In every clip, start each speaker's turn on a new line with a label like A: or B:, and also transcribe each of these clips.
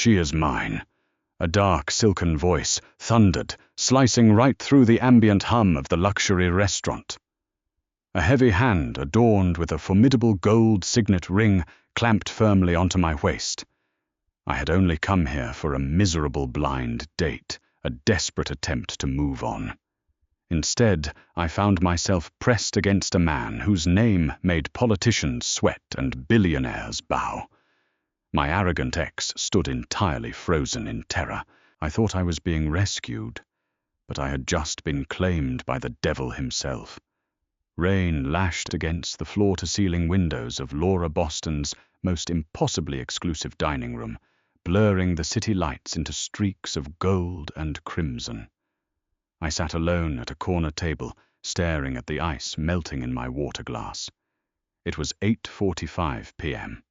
A: She is mine. A dark, silken voice thundered, slicing right through the ambient hum of the luxury restaurant. A heavy hand, adorned with a formidable gold signet ring, clamped firmly onto my waist. I had only come here for a miserable blind date, a desperate attempt to move on. Instead, I found myself pressed against a man whose name made politicians sweat and billionaires bow. My arrogant ex stood entirely frozen in terror. I thought I was being rescued, but I had just been claimed by the devil himself. Rain lashed against the floor-to-ceiling windows of Laura Boston's most impossibly exclusive dining room, blurring the city lights into streaks of gold and crimson. I sat alone at a corner table, staring at the ice melting in my water glass. It was 8:45 p.m.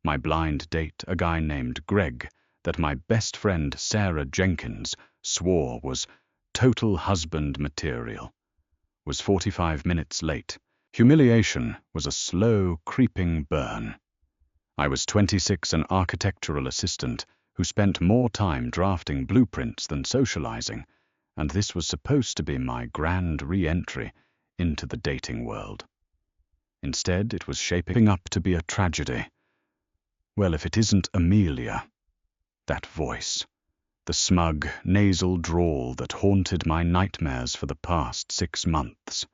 A: My blind date, a guy named Greg, that my best friend Sarah Jenkins swore was total husband material, was 45 minutes late. Humiliation was a slow, creeping burn. I was 26, an architectural assistant who spent more time drafting blueprints than socializing, and this was supposed to be my grand re-entry into the dating world. Instead, it was shaping up to be a tragedy. Well, if it isn't Amelia. That voice, the smug, nasal drawl that haunted my nightmares for the past 6 months.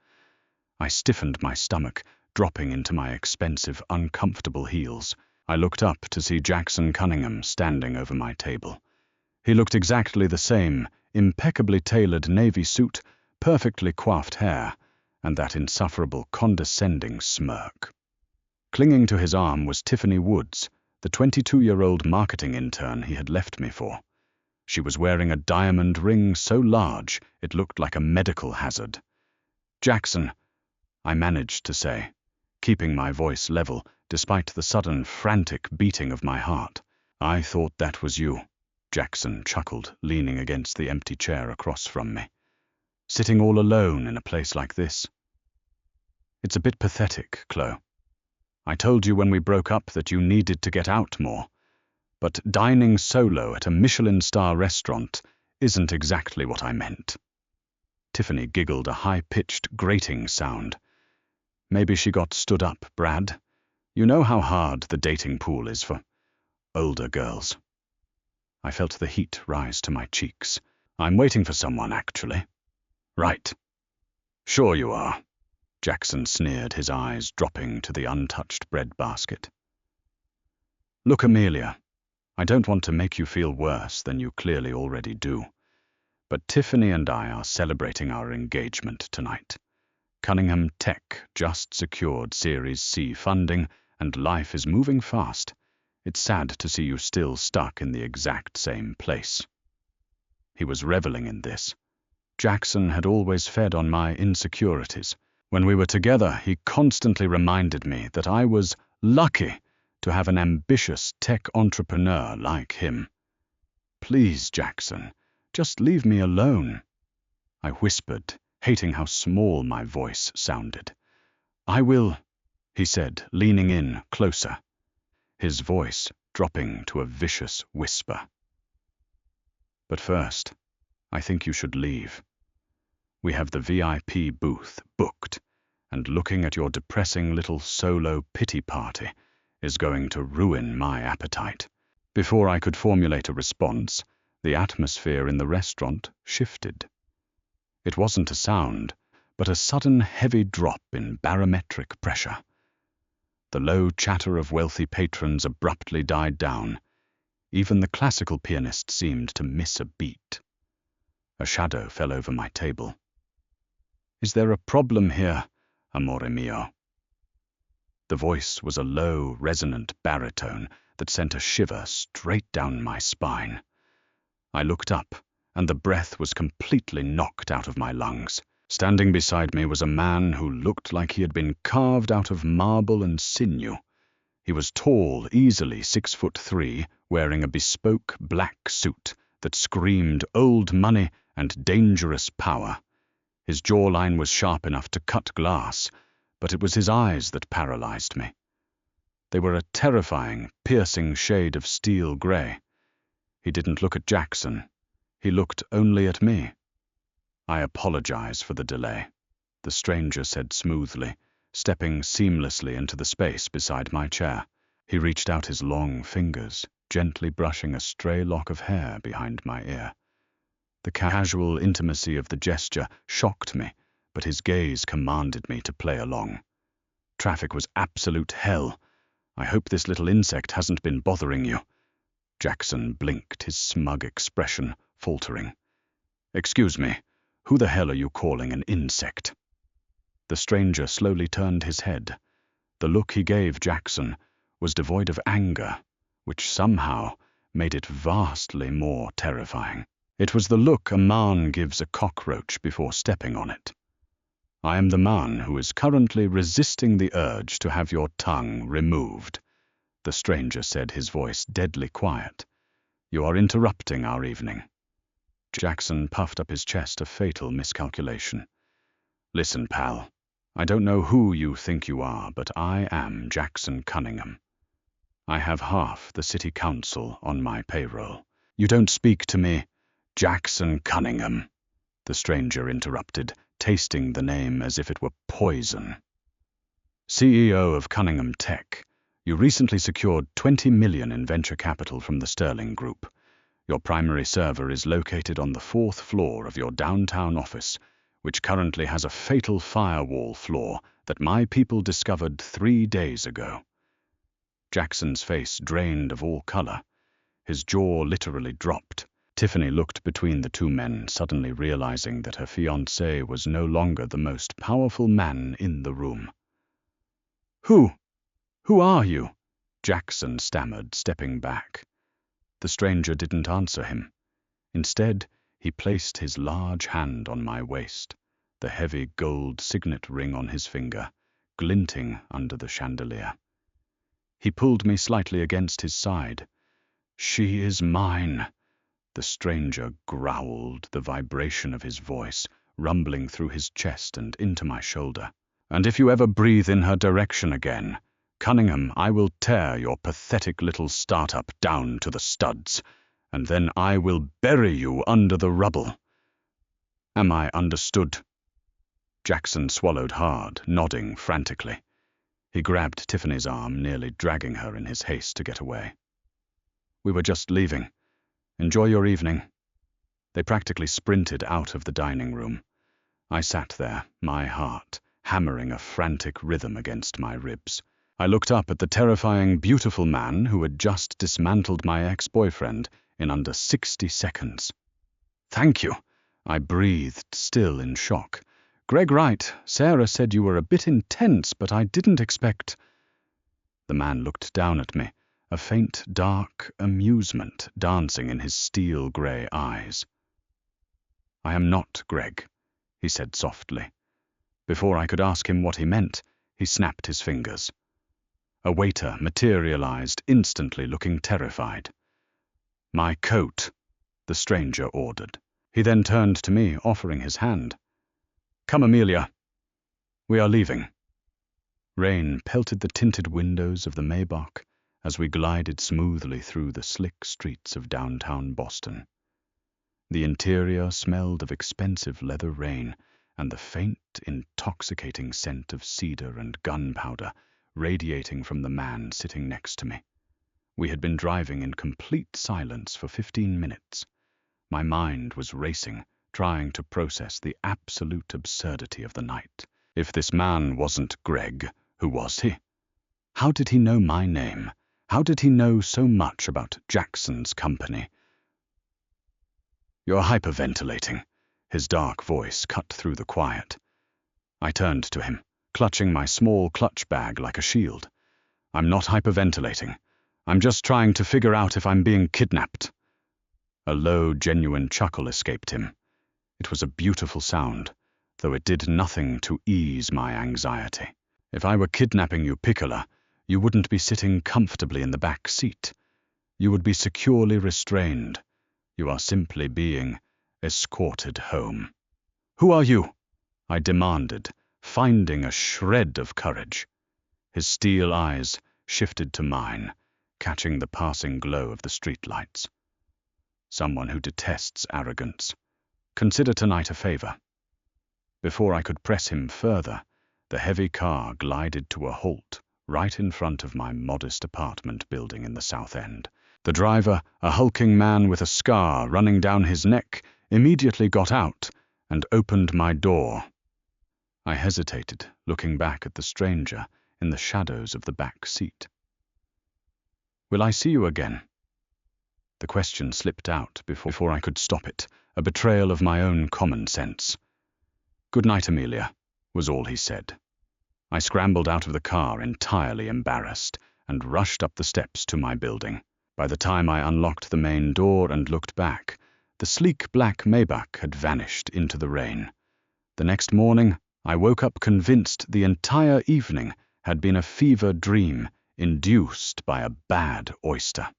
A: I stiffened my stomach, dropping into my expensive, uncomfortable heels. I looked up to see Jackson Cunningham standing over my table. He looked exactly the same, impeccably tailored navy suit, perfectly coiffed hair, and that insufferable condescending smirk. Clinging to his arm was Tiffany Woods, the 22-year-old marketing intern he had left me for. She was wearing a diamond ring so large it looked like a medical hazard. "Jackson," I managed to say, keeping my voice level despite the sudden frantic beating of my heart. "I thought that was you," Jackson chuckled, leaning against the empty chair across from me. "Sitting all alone in a place like this. It's a bit pathetic, Chloe. I told you when we broke up that you needed to get out more, but dining solo at a Michelin star restaurant isn't exactly what I meant." Tiffany giggled a high-pitched, grating sound. "Maybe she got stood up, Brad. You know how hard the dating pool is for older girls." I felt the heat rise to my cheeks. "I'm waiting for someone, actually." "Right. Sure you are," Jackson sneered, his eyes dropping to the untouched breadbasket. "Look, Amelia, I don't want to make you feel worse than you clearly already do, but Tiffany and I are celebrating our engagement tonight. Cunningham Tech just secured Series C funding, and life is moving fast. It's sad to see you still stuck in the exact same place." He was reveling in this. Jackson had always fed on my insecurities. When we were together, he constantly reminded me that I was lucky to have an ambitious tech entrepreneur like him. "Please, Jackson, just leave me alone," I whispered, hating how small my voice sounded. "I will," he said, leaning in closer, his voice dropping to a vicious whisper. "But first, I think you should leave. We have the VIP booth booked, and looking at your depressing little solo pity party is going to ruin my appetite." Before I could formulate a response, the atmosphere in the restaurant shifted. It wasn't a sound, but a sudden heavy drop in barometric pressure. The low chatter of wealthy patrons abruptly died down. Even the classical pianist seemed to miss a beat. A shadow fell over my table. "Is there a problem here, amore mio?" The voice was a low, resonant baritone that sent a shiver straight down my spine. I looked up, and the breath was completely knocked out of my lungs. Standing beside me was a man who looked like he had been carved out of marble and sinew. He was tall, easily 6'3", wearing a bespoke black suit that screamed old money and dangerous power. His jawline was sharp enough to cut glass, but it was his eyes that paralyzed me. They were a terrifying, piercing shade of steel gray. He didn't look at Jackson. He looked only at me. "I apologize for the delay," the stranger said smoothly, stepping seamlessly into the space beside my chair. He reached out his long fingers, gently brushing a stray lock of hair behind my ear. The casual intimacy of the gesture shocked me, but his gaze commanded me to play along. "Traffic was absolute hell. I hope this little insect hasn't been bothering you." Jackson blinked, his smug expression faltering. "Excuse me, who the hell are you calling an insect?" The stranger slowly turned his head. The look he gave Jackson was devoid of anger, which somehow made it vastly more terrifying. It was the look a man gives a cockroach before stepping on it. "I am the man who is currently resisting the urge to have your tongue removed," the stranger said, his voice deadly quiet. "You are interrupting our evening." Jackson puffed up his chest, a fatal miscalculation. "Listen, pal, I don't know who you think you are, but I am Jackson Cunningham. I have half the city council on my payroll." "You don't speak to me." "Jackson Cunningham," the stranger interrupted, tasting the name as if it were poison. "CEO of Cunningham Tech. You recently secured $20 million in venture capital from the Sterling Group. Your primary server is located on the 4th floor of your downtown office, which currently has a fatal firewall flaw that my people discovered 3 days ago." Jackson's face drained of all color. His jaw literally dropped. Tiffany looked between the two men, suddenly realizing that her fiancé was no longer the most powerful man in the room. Who are you?" Jackson stammered, stepping back. The stranger didn't answer him. Instead, he placed his large hand on my waist, the heavy gold signet ring on his finger, glinting under the chandelier. He pulled me slightly against his side. "She is mine," the stranger growled, the vibration of his voice rumbling through his chest and into my shoulder. "And if you ever breathe in her direction again, Cunningham, I will tear your pathetic little startup down to the studs, and then I will bury you under the rubble. Am I understood?" Jackson swallowed hard, nodding frantically. He grabbed Tiffany's arm, nearly dragging her in his haste to get away. "We were just leaving. Enjoy your evening." They practically sprinted out of the dining room. I sat there, my heart hammering a frantic rhythm against my ribs. I looked up at the terrifying, beautiful man who had just dismantled my ex-boyfriend in under 60 seconds. "Thank you," I breathed, still in shock. "Greg right. Sarah said you were a bit intense, but I didn't expect—" The man looked down at me, a faint, dark amusement dancing in his steel-gray eyes. "I am not Greg," he said softly. Before I could ask him what he meant, he snapped his fingers. A waiter materialized instantly, looking terrified. "My coat," the stranger ordered. He then turned to me, offering his hand. "Come, Amelia. We are leaving." Rain pelted the tinted windows of the Maybach as we glided smoothly through the slick streets of downtown Boston. The interior smelled of expensive leather rain and the faint, intoxicating scent of cedar and gunpowder radiating from the man sitting next to me. We had been driving in complete silence for 15 minutes. My mind was racing, trying to process the absolute absurdity of the night. If this man wasn't Greg, who was he? How did he know my name? How did he know so much about Jackson's company? "You're hyperventilating," his dark voice cut through the quiet. I turned to him, clutching my small clutch bag like a shield. "I'm not hyperventilating. I'm just trying to figure out if I'm being kidnapped." A low, genuine chuckle escaped him. It was a beautiful sound, though it did nothing to ease my anxiety. "If I were kidnapping you, Piccola, you wouldn't be sitting comfortably in the back seat. You would be securely restrained. You are simply being escorted home." "Who are you?" I demanded, finding a shred of courage. His steel eyes shifted to mine, catching the passing glow of the streetlights. someone who detests arrogance. Consider tonight a favor." Before I could press him further, the heavy car glided to a halt right in front of my modest apartment building in the South End. The driver, a hulking man with a scar running down his neck, immediately got out and opened my door. I hesitated, looking back at the stranger in the shadows of the back seat. "Will I see you again?" The question slipped out before I could stop it, a betrayal of my own common sense. "Good night, Amelia," was all he said. I scrambled out of the car entirely embarrassed and rushed up the steps to my building. By the time I unlocked the main door and looked back, the sleek black Maybach had vanished into the rain. The next morning, I woke up convinced the entire evening had been a fever dream induced by a bad oyster.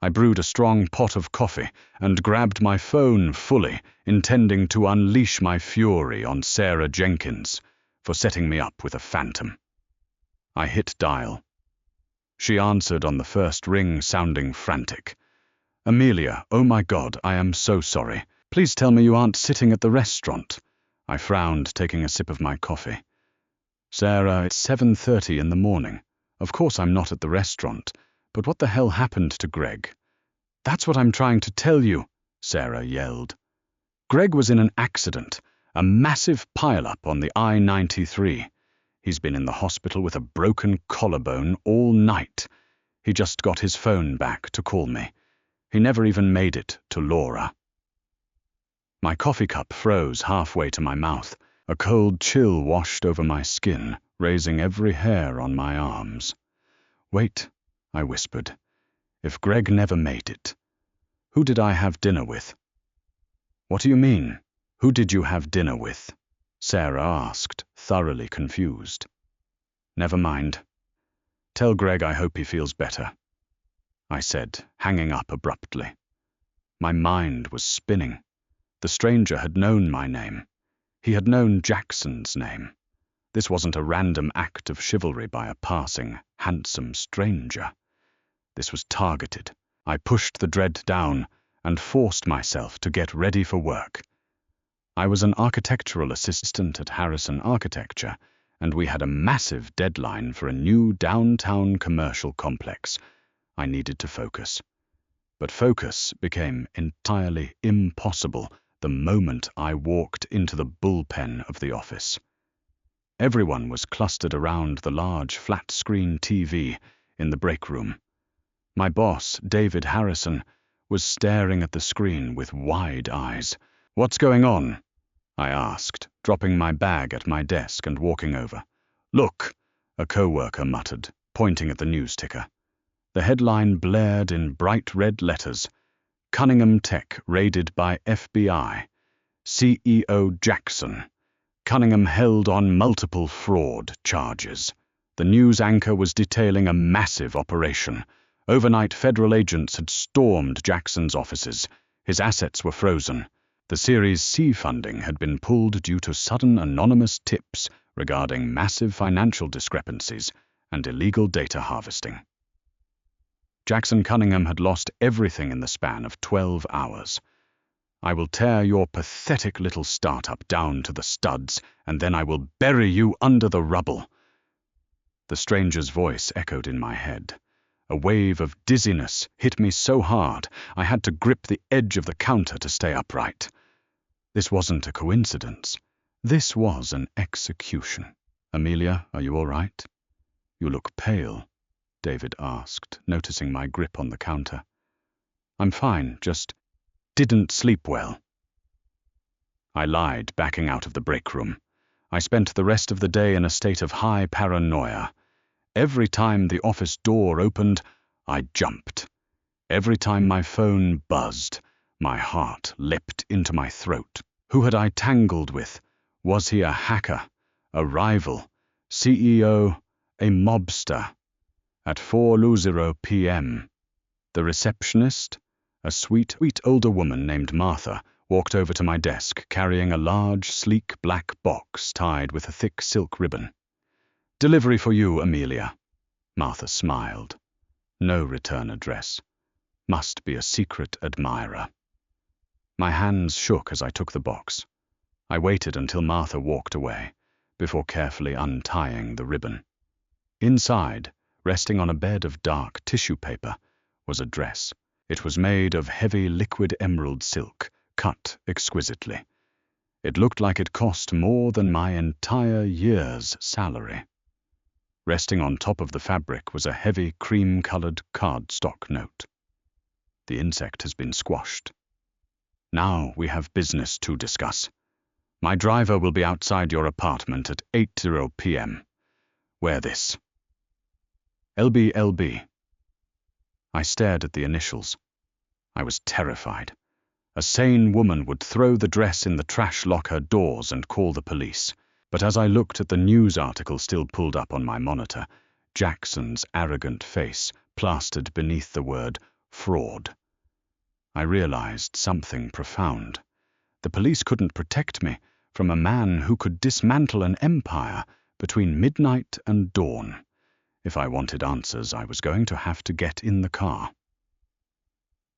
A: I brewed a strong pot of coffee and grabbed my phone fully, intending to unleash my fury on Sarah Jenkins for setting me up with a phantom. I hit dial. She answered on the first ring, sounding frantic. "Amelia, oh my God, I am so sorry. Please tell me you aren't sitting at the restaurant." I frowned, taking a sip of my coffee. "Sarah, it's 7:30 in the morning. Of course I'm not at the restaurant, but what the hell happened to Greg?" "That's what I'm trying to tell you," Sarah yelled. "Greg was in an accident, a massive pileup on the I-93. He's been in the hospital with a broken collarbone all night. He just got his phone back to call me. He never even made it to Laura." My coffee cup froze halfway to my mouth. A cold chill washed over my skin, raising every hair on my arms. "Wait," I whispered. "If Greg never made it, who did I have dinner with?" "What do you mean? Who did you have dinner with?" Sarah asked, thoroughly confused. "Never mind. Tell Greg I hope he feels better," I said, hanging up abruptly. My mind was spinning. The stranger had known my name. He had known Jackson's name. This wasn't a random act of chivalry by a passing, handsome stranger. This was targeted. I pushed the dread down and forced myself to get ready for work. I was an architectural assistant at Harrison Architecture, and we had a massive deadline for a new downtown commercial complex. I needed to focus. But focus became entirely impossible the moment I walked into the bullpen of the office. Everyone was clustered around the large flat-screen TV in the break room. My boss, David Harrison, was staring at the screen with wide eyes. "What's going on?" I asked, dropping my bag at my desk and walking over. "Look," a coworker muttered, pointing at the news ticker. The headline blared in bright red letters: "Cunningham Tech raided by FBI. CEO Jackson. Cunningham held on multiple fraud charges." The news anchor was detailing a massive operation. Overnight, federal agents had stormed Jackson's offices. His assets were frozen. The Series C funding had been pulled due to sudden anonymous tips regarding massive financial discrepancies and illegal data harvesting. Jackson Cunningham had lost everything in the span of 12 hours. "I will tear your pathetic little startup down to the studs, and then I will bury you under the rubble." The stranger's voice echoed in my head. A wave of dizziness hit me so hard I had to grip the edge of the counter to stay upright. This wasn't a coincidence. This was an execution. "Amelia, are you all right?" "You look pale," David asked, noticing my grip on the counter. "I'm fine, just didn't sleep well." I lied, backing out of the break room. I spent the rest of the day in a state of high paranoia. Every time the office door opened, I jumped. Every time my phone buzzed, my heart leapt into my throat. Who had I tangled with? Was he a hacker, a rival, CEO, a mobster? At 4:00 p.m., the receptionist, a sweet older woman named Martha, walked over to my desk carrying a large, sleek black box tied with a thick silk ribbon. "Delivery for you, Amelia." Martha smiled. No return address. Must be a secret admirer. My hands shook as I took the box. I waited until Martha walked away, before carefully untying the ribbon. Inside, resting on a bed of dark tissue paper, was a dress. It was made of heavy liquid emerald silk, cut exquisitely. It looked like it cost more than my entire year's salary. Resting on top of the fabric was a heavy cream-colored cardstock note. The insect has been squashed. Now we have business to discuss. My driver will be outside your apartment at 8:00 p.m. Wear this. LBLB. I stared at the initials. I was terrified. A sane woman would throw the dress in the trash locker doors and call the police. But as I looked at the news article still pulled up on my monitor, Jackson's arrogant face plastered beneath the word fraud, I realized something profound. The police couldn't protect me from a man who could dismantle an empire between midnight and dawn. If I wanted answers, I was going to have to get in the car.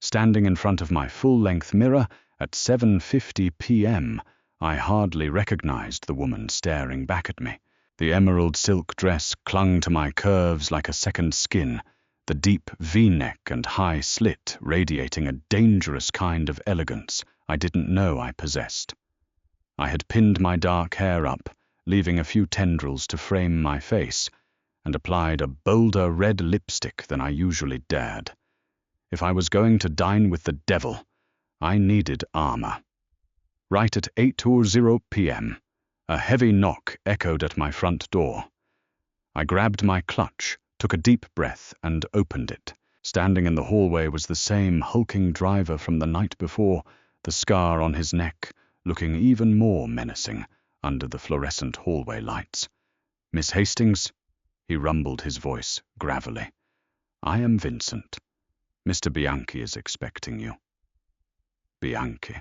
A: Standing in front of my full-length mirror at 7:50 p.m., I hardly recognized the woman staring back at me. The emerald silk dress clung to my curves like a second skin, the deep V-neck and high slit radiating a dangerous kind of elegance I didn't know I possessed. I had pinned my dark hair up, leaving a few tendrils to frame my face, and applied a bolder red lipstick than I usually dared. If I was going to dine with the devil, I needed armor. Right at 8:00 p.m., a heavy knock echoed at my front door. I grabbed my clutch, took a deep breath, and opened it. Standing in the hallway was the same hulking driver from the night before, the scar on his neck looking even more menacing under the fluorescent hallway lights. "Miss Hastings?" He rumbled his voice gravelly. "I am Vincent. Mr. Bianchi is expecting you." Bianchi.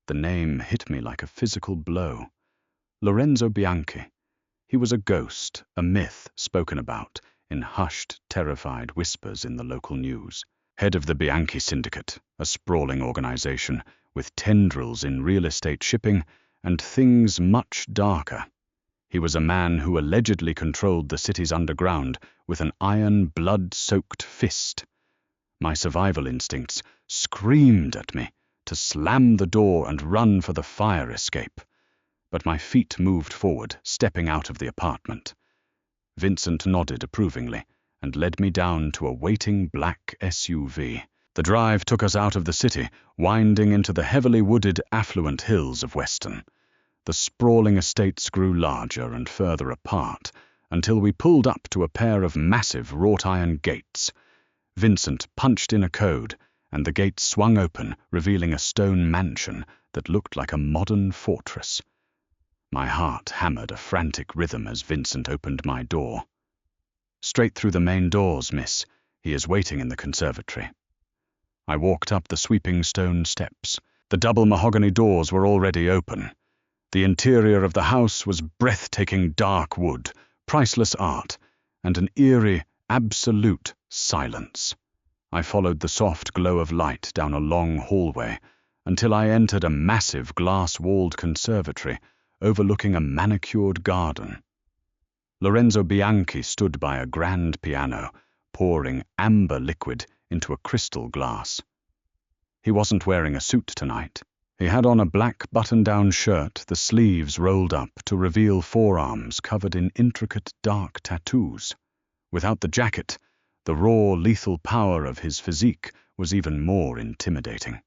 A: The name hit me like a physical blow. Lorenzo Bianchi. He was a ghost, a myth spoken about in hushed, terrified whispers in the local news. Head of the Bianchi Syndicate, a sprawling organization with tendrils in real estate shipping and things much darker. He was a man who allegedly controlled the city's underground with an iron, blood-soaked fist. My survival instincts screamed at me to slam the door and run for the fire escape. But my feet moved forward, stepping out of the apartment. Vincent nodded approvingly and led me down to a waiting black SUV. The drive took us out of the city, winding into the heavily wooded, affluent hills of Weston. The sprawling estates grew larger and further apart until we pulled up to a pair of massive wrought-iron gates. Vincent punched in a code, and the gates swung open, revealing a stone mansion that looked like a modern fortress. My heart hammered a frantic rhythm as Vincent opened my door. "Straight through the main doors, miss. He is waiting in the conservatory." I walked up the sweeping stone steps. The double mahogany doors were already open. The interior of the house was breathtaking dark wood, priceless art, and an eerie, absolute silence. I followed the soft glow of light down a long hallway until I entered a massive glass-walled conservatory overlooking a manicured garden. Lorenzo Bianchi stood by a grand piano, pouring amber liquid into a crystal glass. He wasn't wearing a suit tonight. He had on a black button-down shirt, the sleeves rolled up to reveal forearms covered in intricate dark tattoos. Without the jacket, the raw, lethal power of his physique was even more intimidating.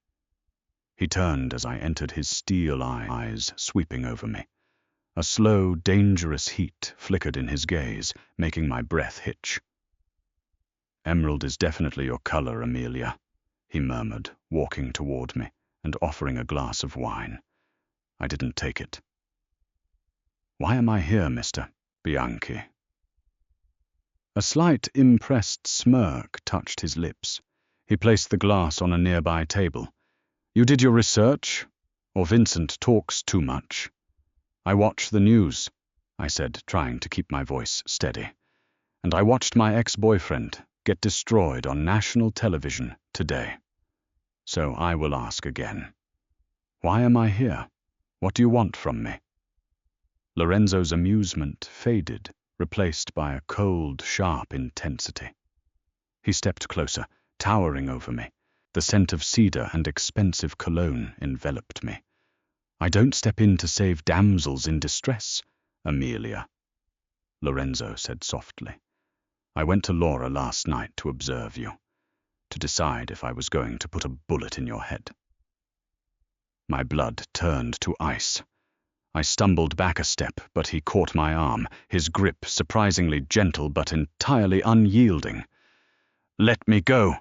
A: He turned as I entered, his steel eyes sweeping over me. A slow, dangerous heat flickered in his gaze, making my breath hitch. "Emerald is definitely your color, Amelia," he murmured, walking toward me and offering a glass of wine. I didn't take it. "Why am I here, Mr. Bianchi?" A slight, impressed smirk touched his lips. He placed the glass on a nearby table. "You did your research? Or Vincent talks too much?" "I watch the news," I said, trying to keep my voice steady. "And I watched my ex-boyfriend, get destroyed on national television today. So I will ask again. Why am I here? What do you want from me? Lorenzo's amusement faded, replaced by a cold, sharp intensity. He stepped closer, towering over me. The scent of cedar and expensive cologne enveloped me. I don't step in to save damsels in distress, Amelia, Lorenzo said softly. I went to Laura last night to observe you, to decide if I was going to put a bullet in your head. My blood turned to ice. I stumbled back a step, but he caught my arm, his grip surprisingly gentle but entirely unyielding. Let me go!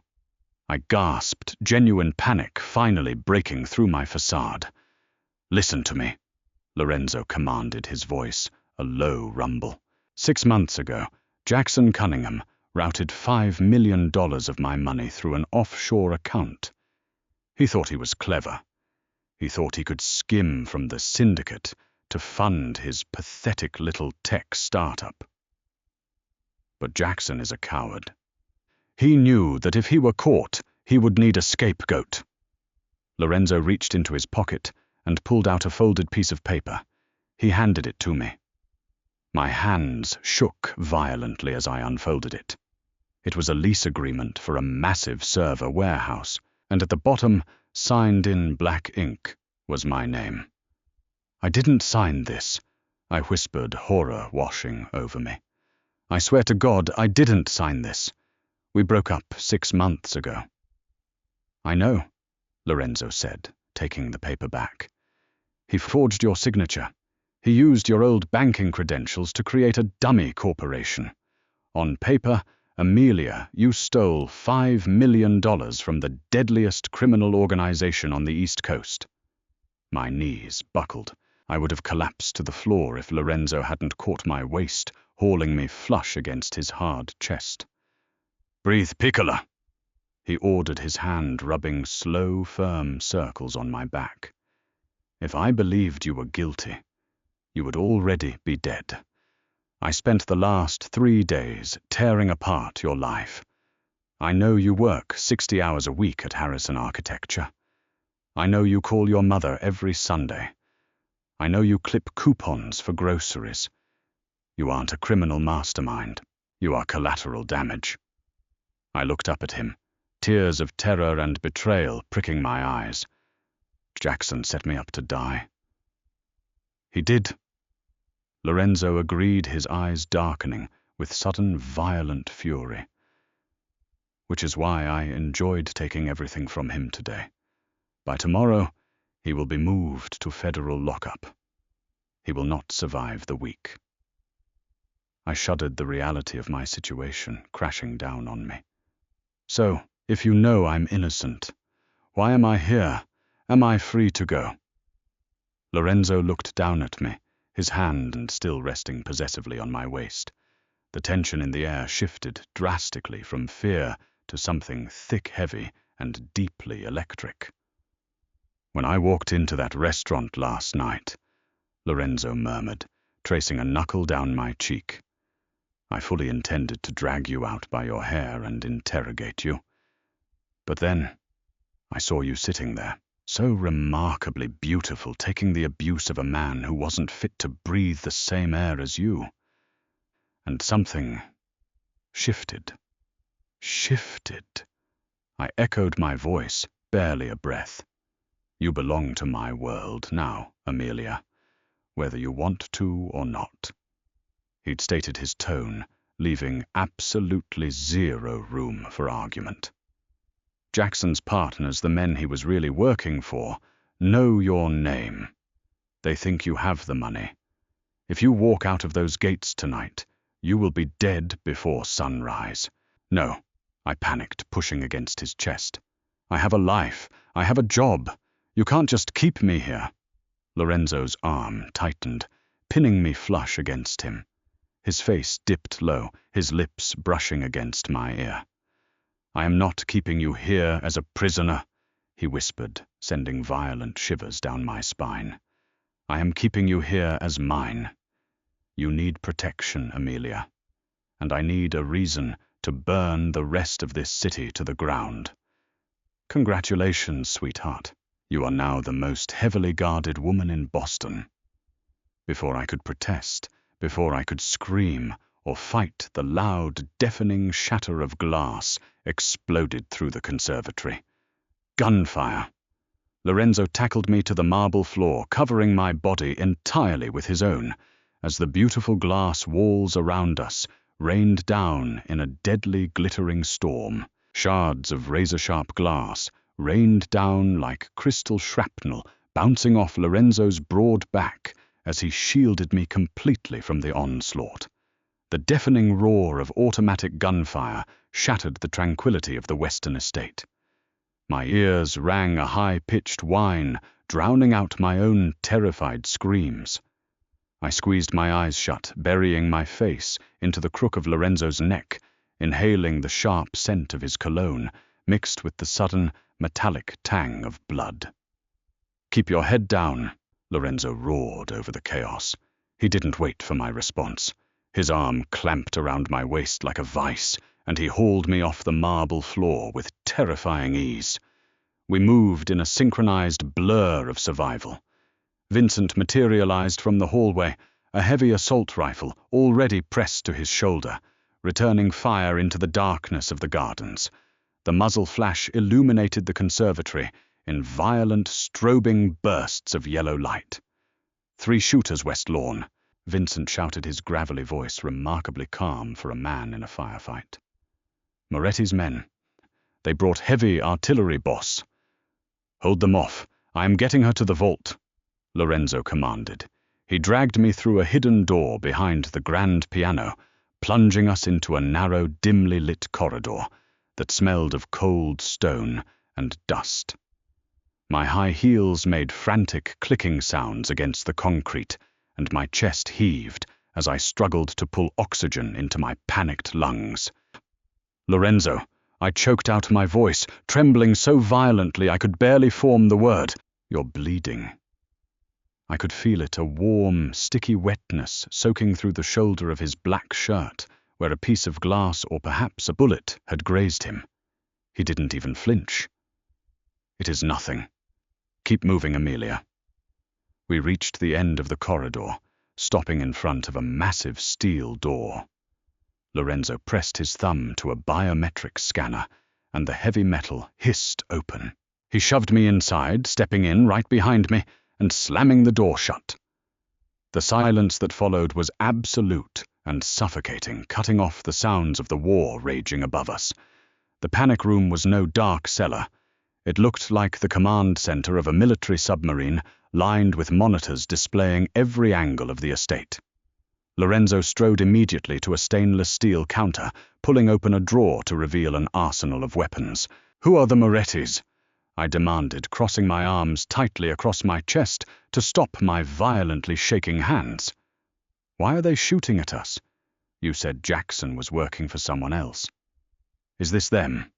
A: I gasped, genuine panic finally breaking through my facade. Listen to me, Lorenzo commanded, his voice a low rumble. 6 months ago, Jackson Cunningham routed $5 million of my money through an offshore account. He thought he was clever. He thought he could skim from the syndicate to fund his pathetic little tech startup. But Jackson is a coward. He knew that if he were caught, he would need a scapegoat. Lorenzo reached into his pocket and pulled out a folded piece of paper. He handed it to me. My hands shook violently as I unfolded it. It was a lease agreement for a massive server warehouse, and at the bottom, signed in black ink, was my name. I didn't sign this, I whispered, horror washing over me. I swear to God, I didn't sign this. We broke up 6 months ago. I know, Lorenzo said, taking the paper back. He forged your signature. He used your old banking credentials to create a dummy corporation. On paper, Amelia, you stole $5 million from the deadliest criminal organization on the East Coast. My knees buckled. I would have collapsed to the floor if Lorenzo hadn't caught my waist, hauling me flush against his hard chest. Breathe, Piccola, he ordered, his hand rubbing slow, firm circles on my back. If I believed you were guilty, you would already be dead. I spent the last 3 days tearing apart your life. I know you work 60 hours a week at Harrison Architecture. I know you call your mother every Sunday. I know you clip coupons for groceries. You aren't a criminal mastermind. You are collateral damage. I looked up at him, tears of terror and betrayal pricking my eyes. Jackson set me up to die. He did. Lorenzo agreed, his eyes darkening with sudden violent fury. Which is why I enjoyed taking everything from him today. By tomorrow, he will be moved to federal lockup. He will not survive the week. I shuddered, the reality of my situation crashing down on me. So, if you know I'm innocent, why am I here? Am I free to go? Lorenzo looked down at me, his hand still resting possessively on my waist. The tension in the air shifted drastically from fear to something thick, heavy, and deeply electric. When I walked into that restaurant last night, Lorenzo murmured, tracing a knuckle down my cheek, I fully intended to drag you out by your hair and interrogate you. But then, I saw you sitting there, so remarkably beautiful, taking the abuse of a man who wasn't fit to breathe the same air as you. And something shifted. Shifted. I echoed my voice, barely a breath. You belong to my world now, Amelia, whether you want to or not. He'd stated his tone, leaving absolutely zero room for argument. Jackson's partners, the men he was really working for, know your name. They think you have the money. If you walk out of those gates tonight, you will be dead before sunrise. No, I panicked, pushing against his chest. I have a life. I have a job. You can't just keep me here. Lorenzo's arm tightened, pinning me flush against him. His face dipped low, his lips brushing against my ear. I am not keeping you here as a prisoner, he whispered, sending violent shivers down my spine. I am keeping you here as mine. You need protection, Amelia, and I need a reason to burn the rest of this city to the ground. Congratulations, sweetheart. You are now the most heavily guarded woman in Boston. Before I could protest, before I could scream or fight, the loud, deafening shatter of glass exploded through the conservatory. Gunfire. Lorenzo tackled me to the marble floor, covering my body entirely with his own, as the beautiful glass walls around us rained down in a deadly glittering storm. Shards of razor-sharp glass rained down like crystal shrapnel, bouncing off Lorenzo's broad back as he shielded me completely from the onslaught. The deafening roar of automatic gunfire shattered the tranquility of the western estate. My ears rang a high-pitched whine, drowning out my own terrified screams. I squeezed my eyes shut, burying my face into the crook of Lorenzo's neck, inhaling the sharp scent of his cologne, mixed with the sudden, metallic tang of blood. "Keep your head down," Lorenzo roared over the chaos. He didn't wait for my response. His arm clamped around my waist like a vice, and he hauled me off the marble floor with terrifying ease. We moved in a synchronized blur of survival. Vincent materialized from the hallway, a heavy assault rifle already pressed to his shoulder, returning fire into the darkness of the gardens. The muzzle flash illuminated the conservatory in violent, strobing bursts of yellow light. "3 shooters, West Lawn," Vincent shouted, his gravelly voice remarkably calm for a man in a firefight. "Moretti's men. They brought heavy artillery, boss." "Hold them off. I am getting her to the vault," Lorenzo commanded. He dragged me through a hidden door behind the grand piano, plunging us into a narrow, dimly lit corridor that smelled of cold stone and dust. My high heels made frantic clicking sounds against the concrete, and my chest heaved as I struggled to pull oxygen into my panicked lungs. "Lorenzo," I choked out my voice, trembling so violently I could barely form the word. "You're bleeding." I could feel it, a warm, sticky wetness soaking through the shoulder of his black shirt, where a piece of glass or perhaps a bullet had grazed him. He didn't even flinch. "It is nothing. Keep moving, Amelia." We reached the end of the corridor, stopping in front of a massive steel door. Lorenzo pressed his thumb to a biometric scanner, and the heavy metal hissed open. He shoved me inside, stepping in right behind me and slamming the door shut. The silence that followed was absolute and suffocating, cutting off the sounds of the war raging above us. The panic room was no dark cellar. It looked like the command center of a military submarine, lined with monitors displaying every angle of the estate. Lorenzo strode immediately to a stainless steel counter, pulling open a drawer to reveal an arsenal of weapons. "Who are the Morettis?" I demanded, crossing my arms tightly across my chest to stop my violently shaking hands. "Why are they shooting at us? You said Jackson was working for someone else. Is this them?"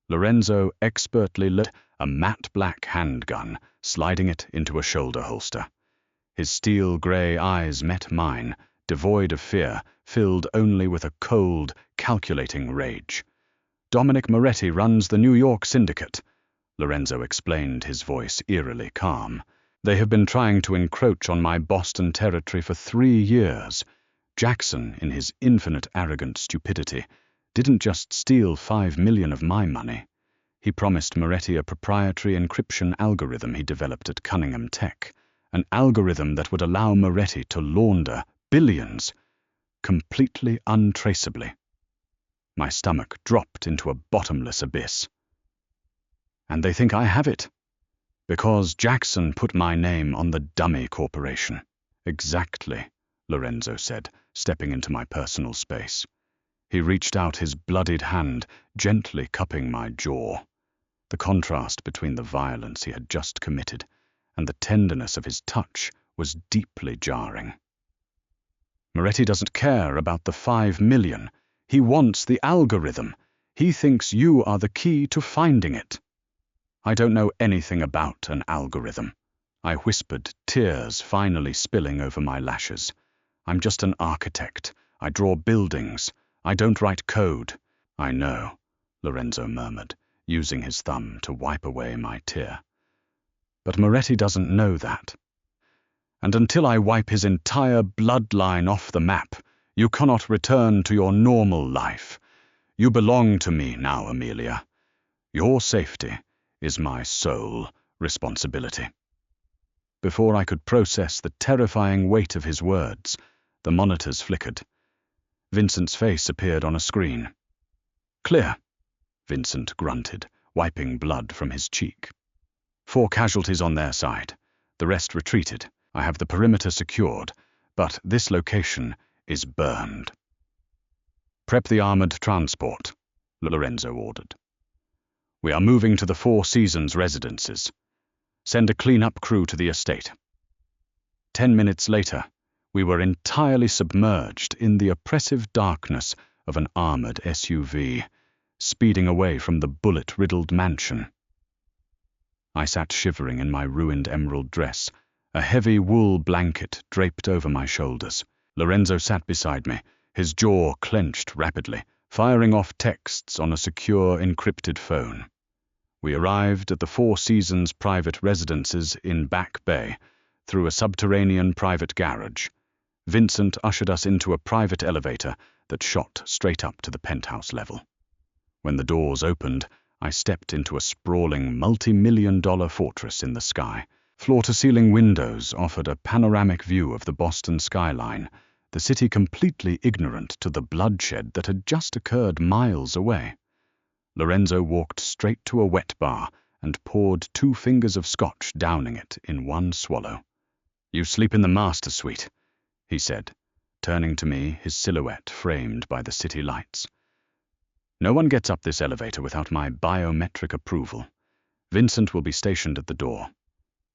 A: Lorenzo expertly lit a matte black handgun, sliding it into a shoulder holster. His steel-gray eyes met mine, devoid of fear, filled only with a cold, calculating rage. "Dominic Moretti runs the New York syndicate," Lorenzo explained, his voice eerily calm. "They have been trying to encroach on my Boston territory for 3 years. Jackson, in his infinite arrogant stupidity, didn't just steal $5 million of my money. He promised Moretti a proprietary encryption algorithm he developed at Cunningham Tech, an algorithm that would allow Moretti to launder billions, completely untraceably." My stomach dropped into a bottomless abyss. "And they think I have it? Because Jackson put my name on the dummy corporation." "Exactly," Lorenzo said, stepping into my personal space. He reached out his bloodied hand, gently cupping my jaw. The contrast between the violence he had just committed and the tenderness of his touch was deeply jarring. "Moretti doesn't care about the $5 million. He wants the algorithm. He thinks you are the key to finding it." "I don't know anything about an algorithm," I whispered, tears finally spilling over my lashes. "I'm just an architect. I draw buildings. I don't write code. I know, Lorenzo murmured, using his thumb to wipe away my tear. But Moretti doesn't know that. And until I wipe his entire bloodline off the map, you cannot return to your normal life. You belong to me now, Amelia. Your safety is my sole responsibility. Before I could process the terrifying weight of his words, the monitors flickered. Vincent's face appeared on a screen. Clear, Vincent grunted, wiping blood from his cheek. 4 casualties on their side. The rest retreated. I have the perimeter secured, but this location is burned. Prep the armored transport, Lorenzo ordered. We are moving to the Four Seasons residences. Send a clean-up crew to the estate. 10 minutes later, we were entirely submerged in the oppressive darkness of an armored SUV, speeding away from the bullet-riddled mansion. I sat shivering in my ruined emerald dress, a heavy wool blanket draped over my shoulders. Lorenzo sat beside me, his jaw clenched rapidly, firing off texts on a secure, encrypted phone. We arrived at the Four Seasons private residences in Back Bay through a subterranean private garage. Vincent ushered us into a private elevator that shot straight up to the penthouse level. When the doors opened, I stepped into a sprawling multi-million-dollar fortress in the sky. Floor-to-ceiling windows offered a panoramic view of the Boston skyline, the city completely ignorant to the bloodshed that had just occurred miles away. Lorenzo walked straight to a wet bar and poured 2 fingers of scotch, downing it in one swallow. "You sleep in the master suite," he said, turning to me, his silhouette framed by the city lights. "No one gets up this elevator without my biometric approval. Vincent will be stationed at the door.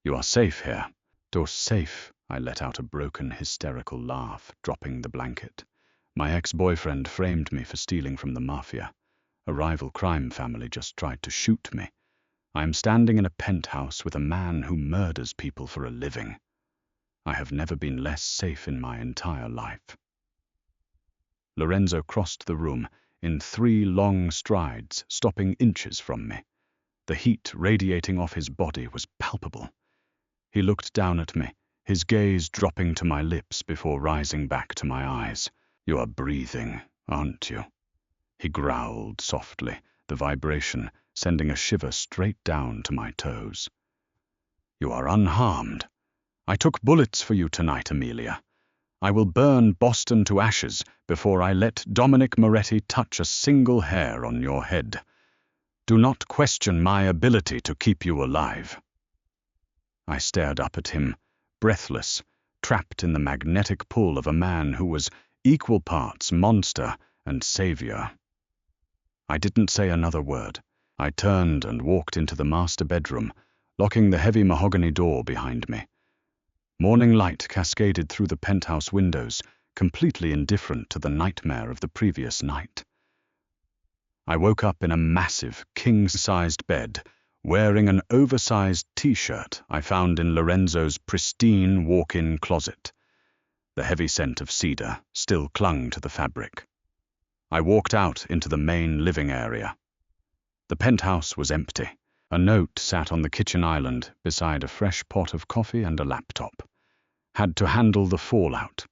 A: You are safe here." "Door safe," I let out a broken, hysterical laugh, dropping the blanket. My ex-boyfriend framed me for stealing from the Mafia. A rival crime family just tried to shoot me. I am standing in a penthouse with a man who murders people for a living. I have never been less safe in my entire life. Lorenzo crossed the room in 3 long strides, stopping inches from me. The heat radiating off his body was palpable. He looked down at me, his gaze dropping to my lips before rising back to my eyes. "You are breathing, aren't you?" He growled softly, the vibration sending a shiver straight down to my toes. "You are unharmed. I took bullets for you tonight, Amelia. I will burn Boston to ashes before I let Dominic Moretti touch a single hair on your head. Do not question my ability to keep you alive." I stared up at him, breathless, trapped in the magnetic pull of a man who was equal parts monster and savior. I didn't say another word. I turned and walked into the master bedroom, locking the heavy mahogany door behind me. Morning light cascaded through the penthouse windows, completely indifferent to the nightmare of the previous night. I woke up in a massive, king-sized bed, wearing an oversized T-shirt I found in Lorenzo's pristine walk-in closet. The heavy scent of cedar still clung to the fabric. I walked out into the main living area. The penthouse was empty. A note sat on the kitchen island beside a fresh pot of coffee and a laptop. Had to handle the fallout.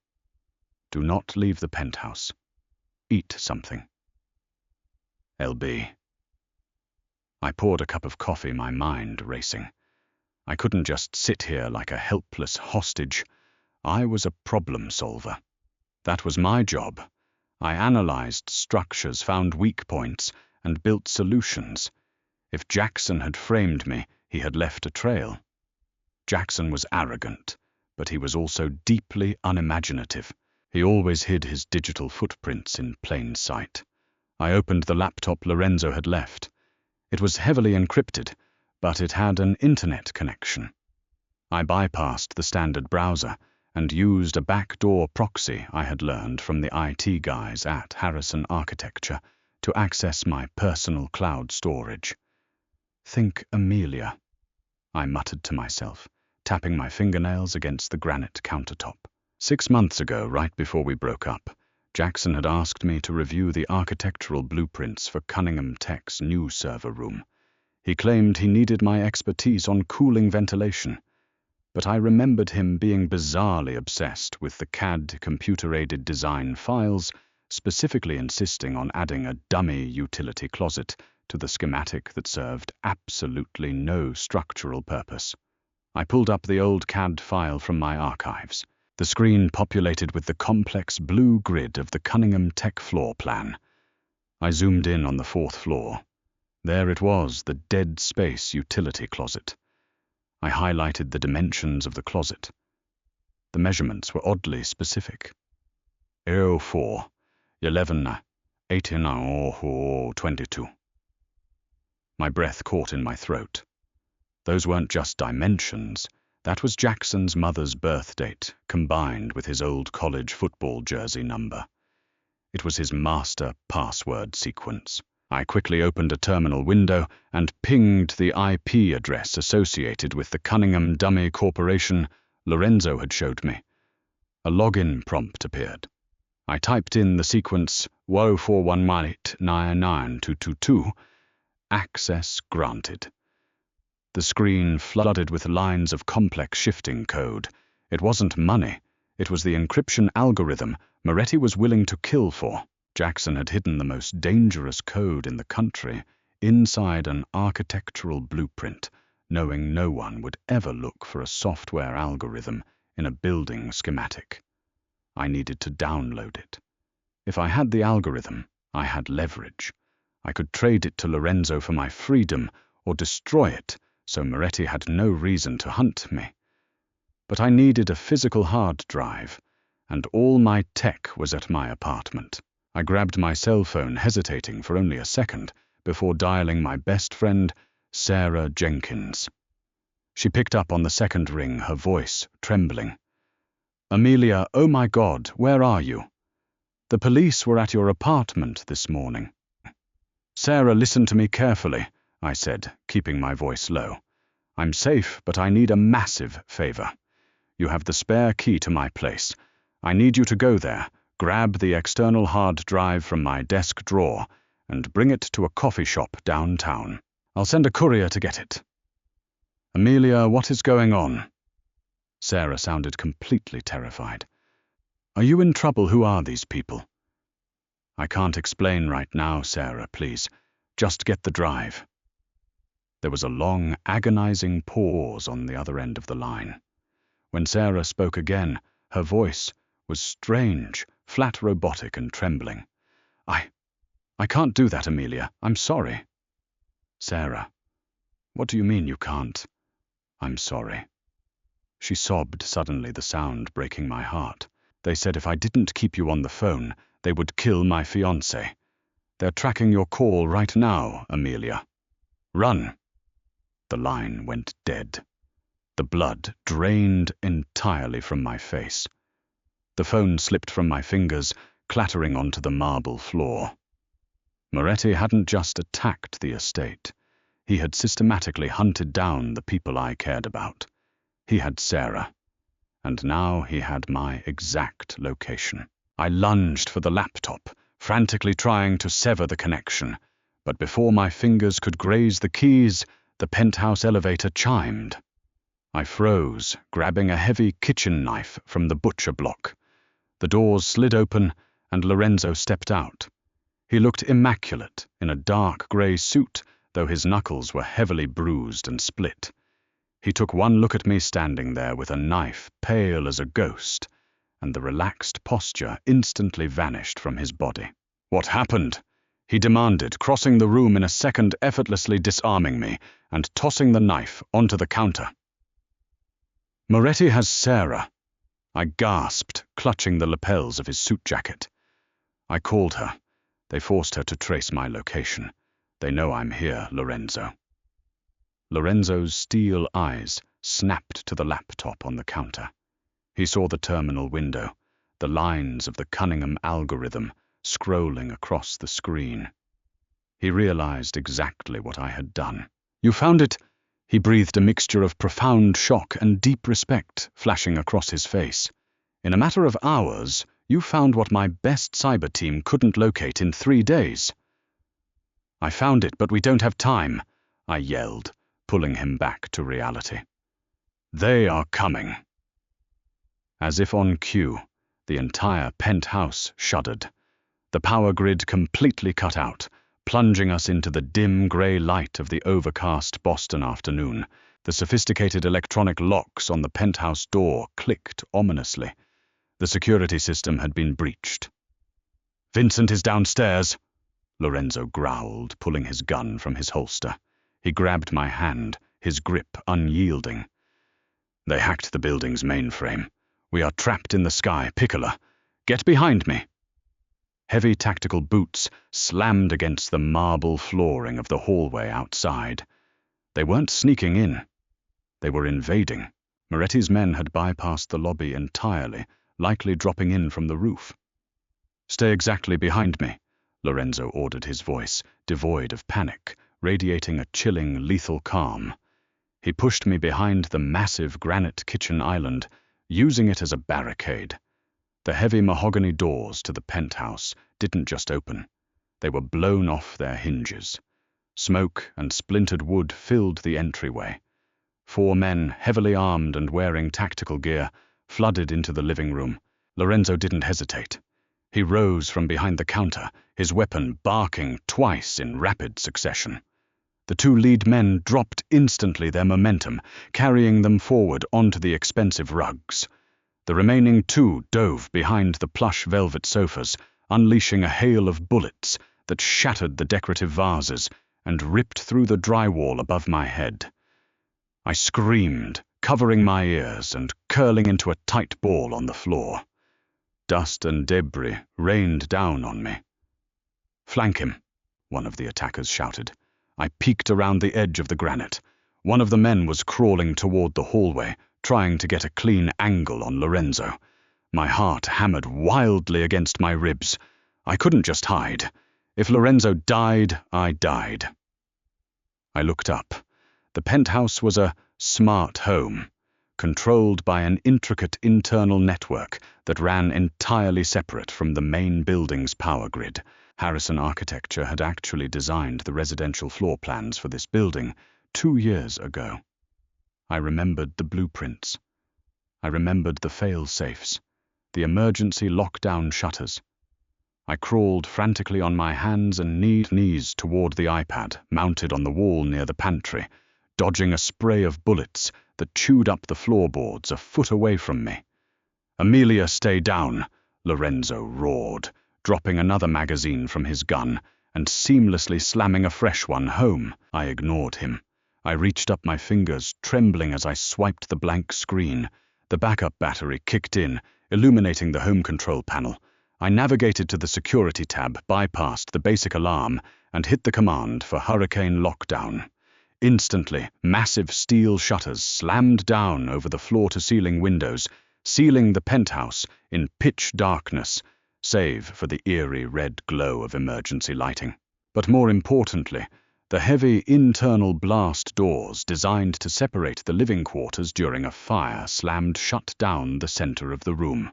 A: Do not leave the penthouse. Eat something. LB. I poured a cup of coffee, my mind racing. I couldn't just sit here like a helpless hostage. I was a problem solver. That was my job. I analyzed structures, found weak points, and built solutions. If Jackson had framed me, he had left a trail. Jackson was arrogant, but he was also deeply unimaginative. He always hid his digital footprints in plain sight. I opened the laptop Lorenzo had left. It was heavily encrypted, but it had an internet connection. I bypassed the standard browser and used a backdoor proxy I had learned from the IT guys at Harrison Architecture to access my personal cloud storage. "Think Amelia," I muttered to myself, tapping my fingernails against the granite countertop. 6 months ago, right before we broke up, Jackson had asked me to review the architectural blueprints for Cunningham Tech's new server room. He claimed he needed my expertise on cooling ventilation, but I remembered him being bizarrely obsessed with the CAD computer-aided design files, specifically insisting on adding a dummy utility closet to the schematic that served absolutely no structural purpose. I pulled up the old CAD file from my archives, the screen populated with the complex blue grid of the Cunningham Tech floor plan. I zoomed in on the 4th floor. There it was, the dead space utility closet. I highlighted the dimensions of the closet. The measurements were oddly specific. 04, 11, 18, or 22. My breath caught in my throat. Those weren't just dimensions. That was Jackson's mother's birth date, combined with his old college football jersey number. It was his master password sequence. I quickly opened a terminal window and pinged the IP address associated with the Cunningham Dummy Corporation Lorenzo had showed me. A login prompt appeared. I typed in the sequence 10418992222. Access granted. The screen flooded with lines of complex shifting code. It wasn't money. It was the encryption algorithm Moretti was willing to kill for. Jackson had hidden the most dangerous code in the country inside an architectural blueprint, knowing no one would ever look for a software algorithm in a building schematic. I needed to download it. If I had the algorithm, I had leverage. I could trade it to Lorenzo for my freedom or destroy it, so Moretti had no reason to hunt me. But I needed a physical hard drive, and all my tech was at my apartment. I grabbed my cell phone, hesitating for only a second, before dialing my best friend, Sarah Jenkins. She picked up on the second ring, her voice trembling. "Amelia, oh my God, where are you? The police were at your apartment this morning." "Sarah, listen to me carefully," I said, keeping my voice low. "I'm safe, but I need a massive favor. You have the spare key to my place. I need you to go there, grab the external hard drive from my desk drawer, and bring it to a coffee shop downtown. I'll send a courier to get it." "Amelia, what is going on?" Sarah sounded completely terrified. "Are you in trouble? Who are these people?" "I can't explain right now, Sarah, please. Just get the drive." There was a long, agonizing pause on the other end of the line. When Sarah spoke again, her voice was strange, flat, robotic, and trembling. I can't do that, Amelia. I'm sorry." "Sarah, what do you mean you can't?" "I'm sorry." She sobbed suddenly, the sound breaking my heart. "They said if I didn't keep you on the phone, they would kill my fiancé. They're tracking your call right now, Amelia. Run." The line went dead. The blood drained entirely from my face. The phone slipped from my fingers, clattering onto the marble floor. Moretti hadn't just attacked the estate. He had systematically hunted down the people I cared about. He had Sarah, and now he had my exact location. I lunged for the laptop, frantically trying to sever the connection, but before my fingers could graze the keys, the penthouse elevator chimed. I froze, grabbing a heavy kitchen knife from the butcher block. The doors slid open, and Lorenzo stepped out. He looked immaculate in a dark grey suit, though his knuckles were heavily bruised and split. He took one look at me standing there with a knife pale as a ghost, and the relaxed posture instantly vanished from his body. "What happened?" he demanded, crossing the room in a second, effortlessly disarming me and tossing the knife onto the counter. "Moretti has Sarah," I gasped, clutching the lapels of his suit jacket. "I called her. They forced her to trace my location. They know I'm here, Lorenzo." Lorenzo's steel eyes snapped to the laptop on the counter. He saw the terminal window, the lines of the Cunningham algorithm scrolling across the screen. He realized exactly what I had done. "You found it?" He breathed, a mixture of profound shock and deep respect flashing across his face. "In a matter of hours, You found what my best cyber team couldn't locate in 3 days." "I found it, but we don't have time," I yelled, pulling him back to reality. "They are coming." As if on cue, the entire penthouse shuddered. The power grid completely cut out, plunging us into the dim grey light of the overcast Boston afternoon. The sophisticated electronic locks on the penthouse door clicked ominously. The security system had been breached. "Vincent is downstairs," Lorenzo growled, pulling his gun from his holster. He grabbed my hand, his grip unyielding. "They hacked the building's mainframe. We are trapped in the sky. Piccola, get behind me." Heavy tactical boots slammed against the marble flooring of the hallway outside. They weren't sneaking in. They were invading. Moretti's men had bypassed the lobby entirely, likely dropping in from the roof. "Stay exactly behind me," Lorenzo ordered, his voice devoid of panic, radiating a chilling, lethal calm. He pushed me behind the massive granite kitchen island, using it as a barricade. The heavy mahogany doors to the penthouse didn't just open. They were blown off their hinges. Smoke and splintered wood filled the entryway. 4 men, heavily armed and wearing tactical gear, flooded into the living room. Lorenzo didn't hesitate. He rose from behind the counter, his weapon barking twice in rapid succession. The 2 lead men dropped instantly, their momentum carrying them forward onto the expensive rugs. The remaining 2 dove behind the plush velvet sofas, unleashing a hail of bullets that shattered the decorative vases and ripped through the drywall above my head. I screamed, covering my ears and curling into a tight ball on the floor. Dust and debris rained down on me. "Flank him," one of the attackers shouted. I peeked around the edge of the granite. One of the men was crawling toward the hallway, trying to get a clean angle on Lorenzo. My heart hammered wildly against my ribs. I couldn't just hide. If Lorenzo died, I died. I looked up. The penthouse was a smart home, controlled by an intricate internal network that ran entirely separate from the main building's power grid. Harrison Architecture had actually designed the residential floor plans for this building 2 years ago. I remembered the blueprints. I remembered the fail-safes, the emergency lockdown shutters. I crawled frantically on my hands and knees toward the iPad mounted on the wall near the pantry, dodging a spray of bullets that chewed up the floorboards a foot away from me. "Amelia, stay down," Lorenzo roared, dropping another magazine from his gun and seamlessly slamming a fresh one home. I ignored him. I reached up my fingers, trembling as I swiped the blank screen. The backup battery kicked in, illuminating the home control panel. I navigated to the security tab, bypassed the basic alarm, and hit the command for hurricane lockdown. Instantly, massive steel shutters slammed down over the floor-to-ceiling windows, sealing the penthouse in pitch darkness, save for the eerie red glow of emergency lighting. But more importantly, the heavy internal blast doors designed to separate the living quarters during a fire slammed shut down the center of the room.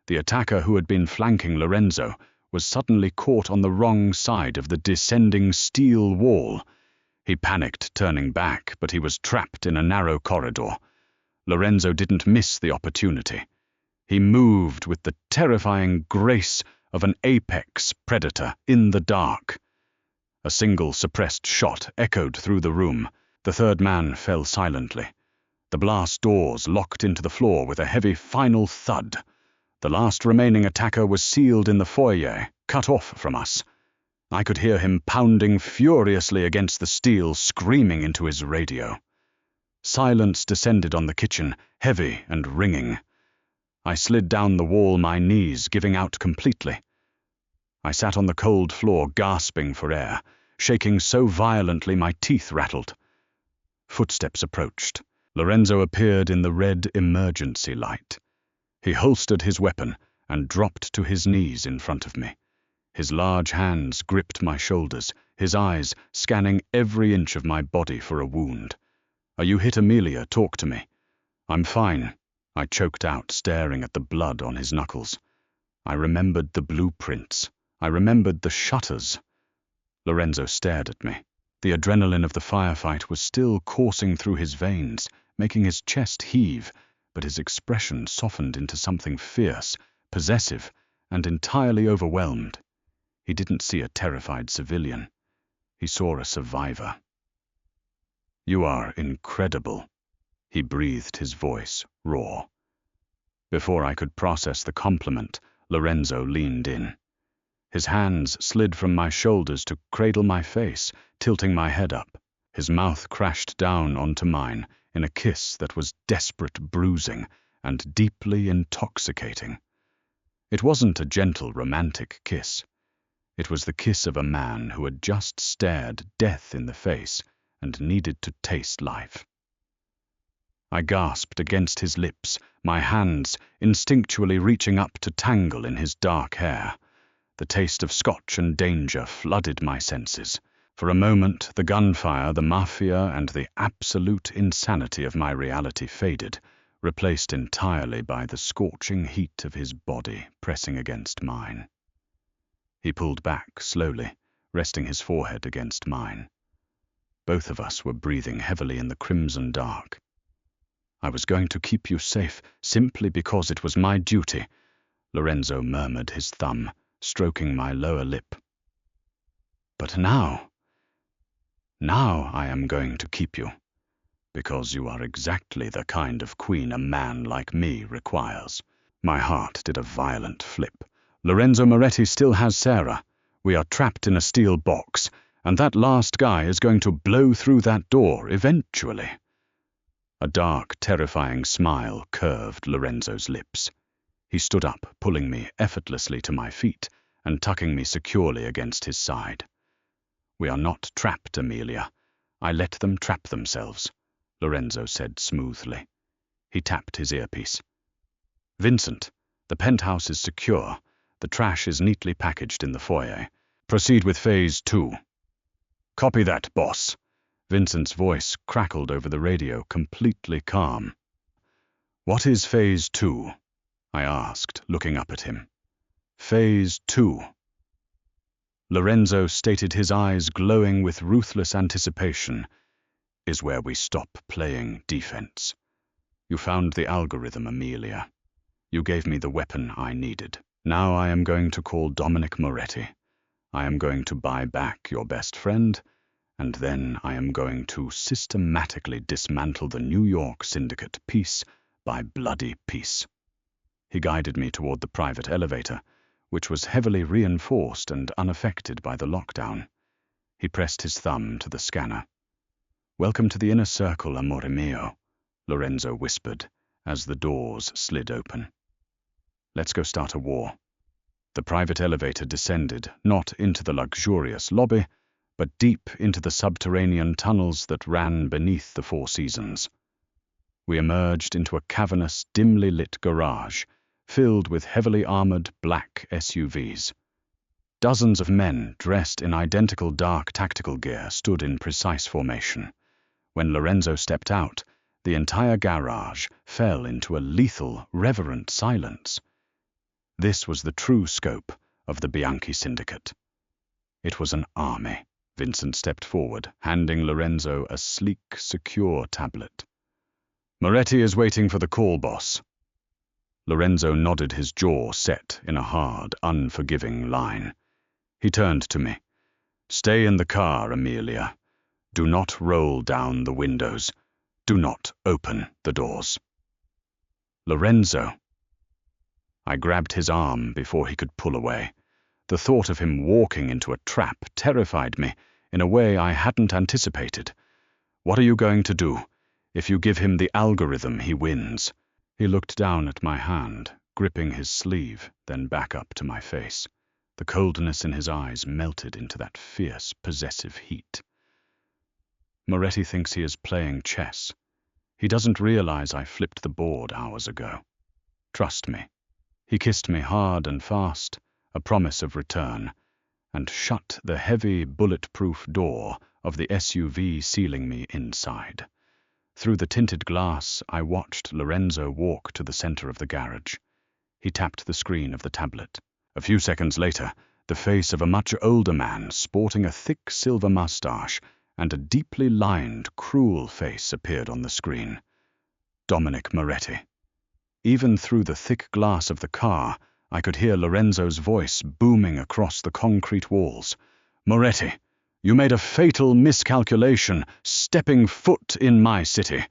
A: The attacker who had been flanking Lorenzo was suddenly caught on the wrong side of the descending steel wall. He panicked, turning back, but he was trapped in a narrow corridor. Lorenzo didn't miss the opportunity. He moved with the terrifying grace of an apex predator in the dark. A single suppressed shot echoed through the room. The 3rd man fell silently. The blast doors locked into the floor with a heavy final thud. The last remaining attacker was sealed in the foyer, cut off from us. I could hear him pounding furiously against the steel, screaming into his radio. Silence descended on the kitchen, heavy and ringing. I slid down the wall, my knees giving out completely. I sat on the cold floor, gasping for air, shaking so violently my teeth rattled. Footsteps approached. Lorenzo appeared in the red emergency light. He holstered his weapon and dropped to his knees in front of me. His large hands gripped my shoulders, his eyes scanning every inch of my body for a wound. "Are you hit, Amelia? Talk to me." "I'm fine," I choked out, staring at the blood on his knuckles. I remembered the blueprints. I remembered the shutters. Lorenzo stared at me. The adrenaline of the firefight was still coursing through his veins, making his chest heave, but his expression softened into something fierce, possessive, and entirely overwhelmed. He didn't see a terrified civilian. He saw a survivor. "You are incredible," he breathed, his voice raw. Before I could process the compliment, Lorenzo leaned in. His hands slid from my shoulders to cradle my face, tilting my head up. His mouth crashed down onto mine in a kiss that was desperate bruising and deeply intoxicating. It wasn't a gentle, romantic kiss. It was the kiss of a man who had just stared death in the face and needed to taste life. I gasped against his lips, my hands instinctually reaching up to tangle in his dark hair. The taste of scotch and danger flooded my senses. For a moment, the gunfire, the Mafia, and the absolute insanity of my reality faded, replaced entirely by the scorching heat of his body pressing against mine. He pulled back slowly, resting his forehead against mine. Both of us were breathing heavily in the crimson dark. "I was going to keep you safe simply because it was my duty," Lorenzo murmured, his thumb stroking my lower lip. "But now I am going to keep you, because you are exactly the kind of queen a man like me requires." My heart did a violent flip. Lorenzo Moretti still has Sarah. We are trapped in a steel box, and that last guy is going to blow through that door eventually. A dark, terrifying smile curved Lorenzo's lips. He stood up, pulling me effortlessly to my feet and tucking me securely against his side. "We are not trapped, Amelia. I let them trap themselves," Lorenzo said smoothly. He tapped his earpiece. "Vincent, the penthouse is secure. The trash is neatly packaged in the foyer. Proceed with Phase 2. "Copy that, boss." Vincent's voice crackled over the radio, completely calm. "What is Phase 2? I asked, looking up at him. "Phase 2. Lorenzo stated, his eyes glowing with ruthless anticipation, "is where we stop playing defense. You found the algorithm, Amelia. You gave me the weapon I needed. Now I am going to call Dominic Moretti. I am going to buy back your best friend, and then I am going to systematically dismantle the New York syndicate piece by bloody piece." He guided me toward the private elevator, which was heavily reinforced and unaffected by the lockdown. He pressed his thumb to the scanner. "Welcome to the inner circle, amore mio," Lorenzo whispered as the doors slid open. "Let's go start a war." The private elevator descended, not into the luxurious lobby, but deep into the subterranean tunnels that ran beneath the Four Seasons. We emerged into a cavernous, dimly lit garage, filled with heavily armored black SUVs. Dozens of men dressed in identical dark tactical gear stood in precise formation. When Lorenzo stepped out, the entire garage fell into a lethal, reverent silence. This was the true scope of the Bianchi syndicate. It was an army. Vincent stepped forward, handing Lorenzo a sleek, secure tablet. "Moretti is waiting for the call, boss." Lorenzo nodded, his jaw set in a hard, unforgiving line. He turned to me. "Stay in the car, Amelia. Do not roll down the windows. Do not open the doors." "Lorenzo." I grabbed his arm before he could pull away. The thought of him walking into a trap terrified me in a way I hadn't anticipated. "What are you going to do? If you give him the algorithm, he wins." He looked down at my hand, gripping his sleeve, then back up to my face. The coldness in his eyes melted into that fierce, possessive heat. "Moretti thinks he is playing chess. He doesn't realize I flipped the board hours ago. Trust me." He kissed me hard and fast, a promise of return, and shut the heavy, bulletproof door of the SUV, sealing me inside. Through the tinted glass, I watched Lorenzo walk to the center of the garage. He tapped the screen of the tablet. A few seconds later, the face of a much older man sporting a thick silver mustache and a deeply lined, cruel face appeared on the screen. Dominic Moretti. Even through the thick glass of the car, I could hear Lorenzo's voice booming across the concrete walls. "Moretti, you made a fatal miscalculation, stepping foot in my city."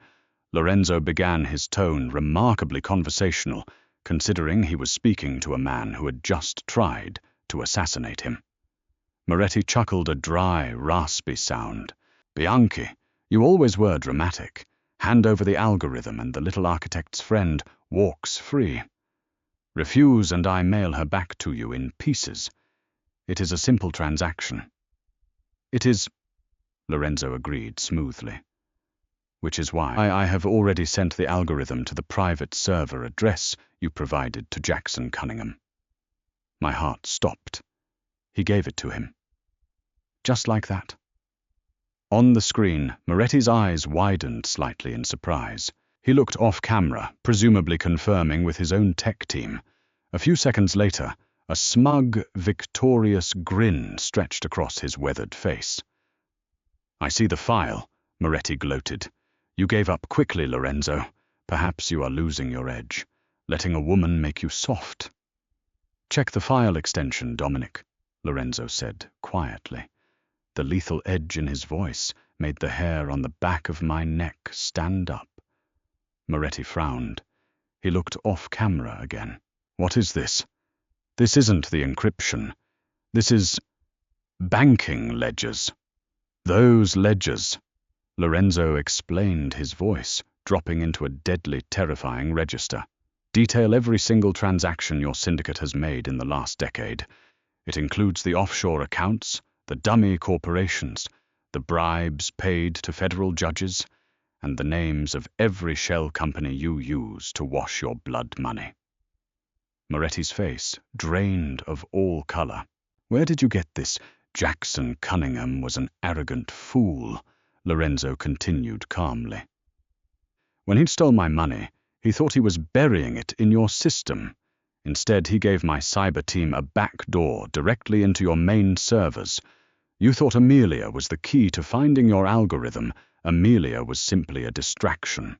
A: Lorenzo began, his tone remarkably conversational, considering he was speaking to a man who had just tried to assassinate him. Moretti chuckled a dry, raspy sound. "Bianchi, you always were dramatic. Hand over the algorithm and the little architect's friend walks free. Refuse and I mail her back to you in pieces. It is a simple transaction." "It is," Lorenzo agreed smoothly. "Which is why I have already sent the algorithm to the private server address you provided to Jackson Cunningham." My heart stopped. He gave it to him. Just like that. On the screen, Moretti's eyes widened slightly in surprise. He looked off camera, presumably confirming with his own tech team. A few seconds later, a smug, victorious grin stretched across his weathered face. "I see the file," Moretti gloated. "You gave up quickly, Lorenzo. Perhaps you are losing your edge, letting a woman make you soft." "Check the file extension, Dominic," Lorenzo said quietly. The lethal edge in his voice made the hair on the back of my neck stand up. Moretti frowned. He looked off camera again. "What is this?" "This isn't the encryption. This is banking ledgers." "Those ledgers," Lorenzo explained, his voice dropping into a deadly, terrifying register, "detail every single transaction your syndicate has made in the last decade. It includes the offshore accounts, the dummy corporations, the bribes paid to federal judges, and the names of every shell company you use to wash your blood money." Moretti's face drained of all color. "Where did you get this? Jackson Cunningham was an arrogant fool," Lorenzo continued calmly. "When he'd stole my money, he thought he was burying it in your system. Instead, he gave my cyber team a back door directly into your main servers. You thought Amelia was the key to finding your algorithm. Amelia was simply a distraction.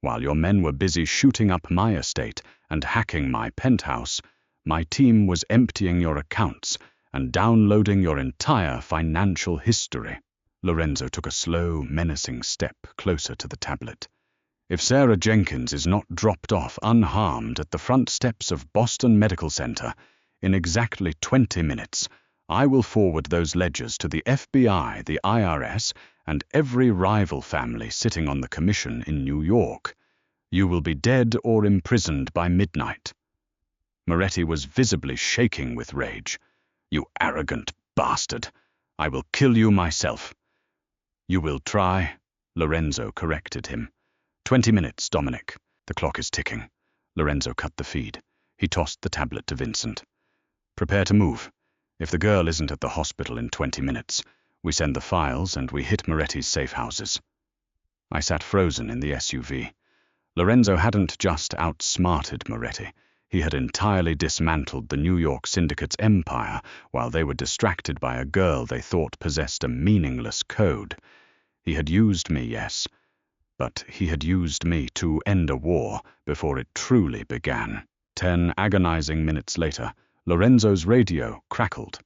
A: While your men were busy shooting up my estate and hacking my penthouse, my team was emptying your accounts and downloading your entire financial history." Lorenzo took a slow, menacing step closer to the tablet. "If Sarah Jenkins is not dropped off unharmed at the front steps of Boston Medical Center in exactly 20 minutes, I will forward those ledgers to the FBI, the IRS, and every rival family sitting on the commission in New York. You will be dead or imprisoned by midnight." Moretti was visibly shaking with rage. "You arrogant bastard! I will kill you myself." "You will try," Lorenzo corrected him. 20 minutes, Dominic. The clock is ticking." Lorenzo cut the feed. He tossed the tablet to Vincent. "Prepare to move. If the girl isn't at the hospital in 20 minutes, we send the files and we hit Moretti's safe houses." I sat frozen in the SUV. Lorenzo hadn't just outsmarted Moretti. He had entirely dismantled the New York Syndicate's empire while they were distracted by a girl they thought possessed a meaningless code. He had used me, yes, but he had used me to end a war before it truly began. 10 agonizing minutes later, Lorenzo's radio crackled.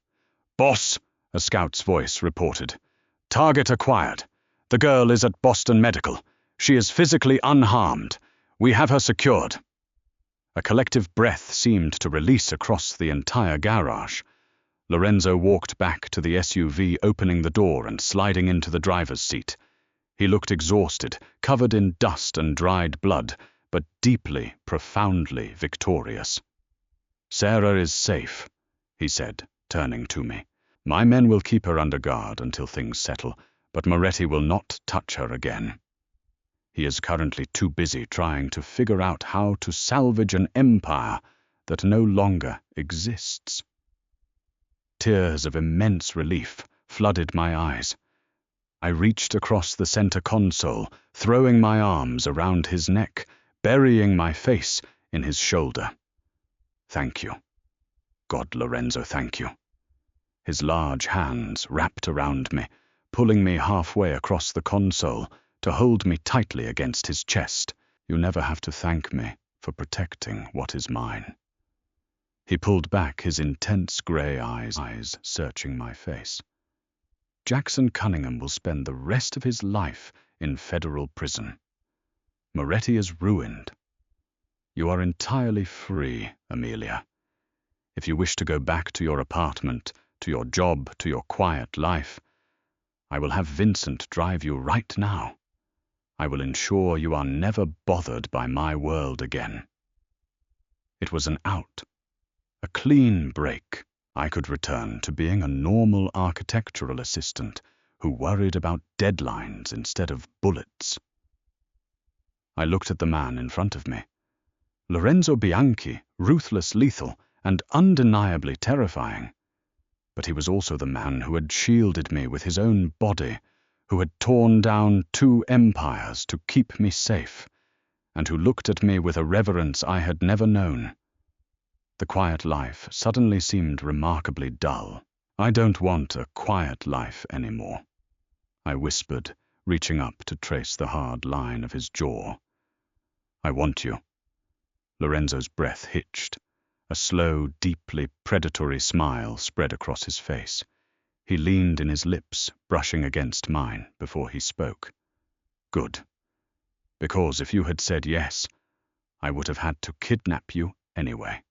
A: "Boss," a scout's voice reported. "Target acquired. The girl is at Boston Medical. She is physically unharmed. We have her secured." A collective breath seemed to release across the entire garage. Lorenzo walked back to the SUV, opening the door and sliding into the driver's seat. He looked exhausted, covered in dust and dried blood, but deeply, profoundly victorious. "Sarah is safe," he said, turning to me. "My men will keep her under guard until things settle, but Moretti will not touch her again. He is currently too busy trying to figure out how to salvage an empire that no longer exists." Tears of immense relief flooded my eyes. I reached across the center console, throwing my arms around his neck, burying my face in his shoulder. Thank you. God, Lorenzo, thank you. His large hands wrapped around me, pulling me halfway across the console to hold me tightly against his chest. You never have to thank me for protecting what is mine. He pulled back, his intense grey eyes searching my face. Jackson Cunningham will spend the rest of his life in federal prison. Moretti is ruined. You are entirely free, Amelia. If you wish to go back to your apartment, to your job, to your quiet life, I will have Vincent drive you right now. I will ensure you are never bothered by my world again. It was an out, a clean break. I could return to being a normal architectural assistant who worried about deadlines instead of bullets. I looked at the man in front of me. Lorenzo Bianchi, ruthless, lethal, and undeniably terrifying. But he was also the man who had shielded me with his own body, who had torn down 2 empires to keep me safe, and who looked at me with a reverence I had never known. The quiet life suddenly seemed remarkably dull. I don't want a quiet life anymore, I whispered, reaching up to trace the hard line of his jaw. I want you. Lorenzo's breath hitched. A slow, deeply predatory smile spread across his face. He leaned in his lips, brushing against mine, before he spoke. Good. Because if you had said yes, I would have had to kidnap you anyway.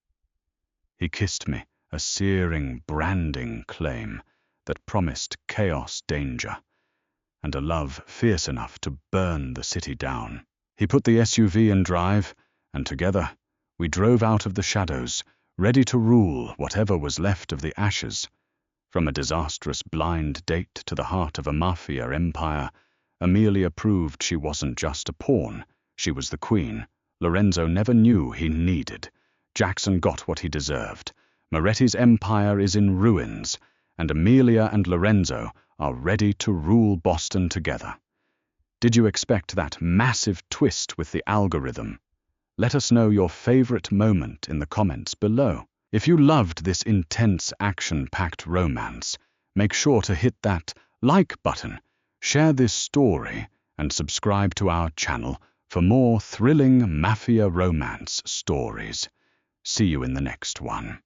A: He kissed me, a searing, branding claim that promised chaos, danger, and a love fierce enough to burn the city down. He put the SUV in drive, and together we drove out of the shadows, ready to rule whatever was left of the ashes. From a disastrous blind date to the heart of a Mafia empire, Amelia proved she wasn't just a pawn, she was the queen. Lorenzo never knew he needed. Jackson got what he deserved. Moretti's empire is in ruins, and Amelia and Lorenzo are ready to rule Boston together. Did you expect that massive twist with the algorithm? Let us know your favorite moment in the comments below. If you loved this intense, action-packed romance, make sure to hit that like button, share this story, and subscribe to our channel for more thrilling Mafia romance stories. See you in the next one.